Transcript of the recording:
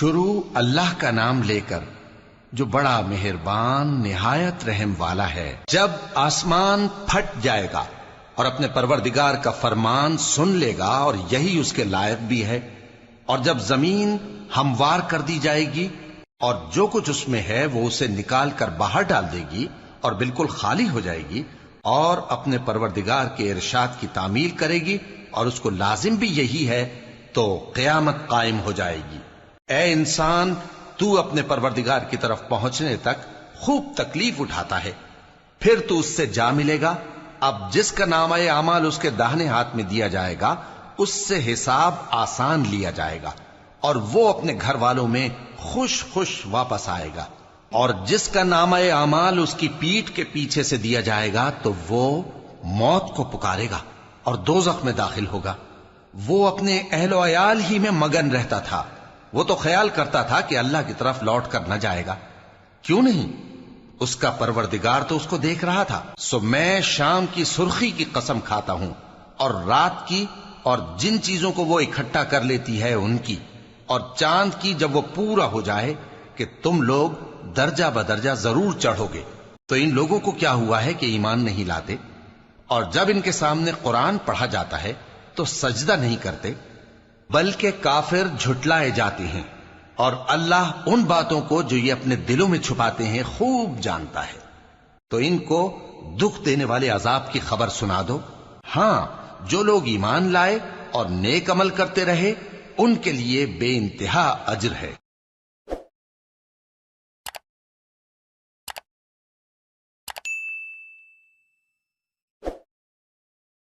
شروع اللہ کا نام لے کر جو بڑا مہربان نہایت رحم والا ہے۔ جب آسمان پھٹ جائے گا اور اپنے پروردگار کا فرمان سن لے گا اور یہی اس کے لائق بھی ہے، اور جب زمین ہموار کر دی جائے گی اور جو کچھ اس میں ہے وہ اسے نکال کر باہر ڈال دے گی اور بالکل خالی ہو جائے گی اور اپنے پروردگار کے ارشاد کی تعمیل کرے گی اور اس کو لازم بھی یہی ہے، تو قیامت قائم ہو جائے گی۔ اے انسان، تو اپنے پروردگار کی طرف پہنچنے تک خوب تکلیف اٹھاتا ہے، پھر تو اس سے جا ملے گا۔ اب جس کا نامہ اعمال اس کے داہنے ہاتھ میں دیا جائے گا اس سے حساب آسان لیا جائے گا اور وہ اپنے گھر والوں میں خوش خوش واپس آئے گا، اور جس کا نامہ اعمال اس کی پیٹھ کے پیچھے سے دیا جائے گا تو وہ موت کو پکارے گا اور دوزخ میں داخل ہوگا۔ وہ اپنے اہل و عیال ہی میں مگن رہتا تھا، وہ تو خیال کرتا تھا کہ اللہ کی طرف لوٹ کر نہ جائے گا، کیوں نہیں؟ اس کا پروردگار تو اس کو دیکھ رہا تھا۔ سو میں شام کی سرخی کی قسم کھاتا ہوں اور رات کی اور جن چیزوں کو وہ اکٹھا کر لیتی ہے ان کی، اور چاند کی جب وہ پورا ہو جائے کہ تم لوگ درجہ بدرجہ ضرور چڑھو گے۔ تو ان لوگوں کو کیا ہوا ہے کہ ایمان نہیں لاتے، اور جب ان کے سامنے قرآن پڑھا جاتا ہے تو سجدہ نہیں کرتے، بلکہ کافر جھٹلائے جاتے ہیں، اور اللہ ان باتوں کو جو یہ اپنے دلوں میں چھپاتے ہیں خوب جانتا ہے۔ تو ان کو دکھ دینے والے عذاب کی خبر سنا دو۔ ہاں، جو لوگ ایمان لائے اور نیک عمل کرتے رہے ان کے لیے بے انتہا اجر ہے۔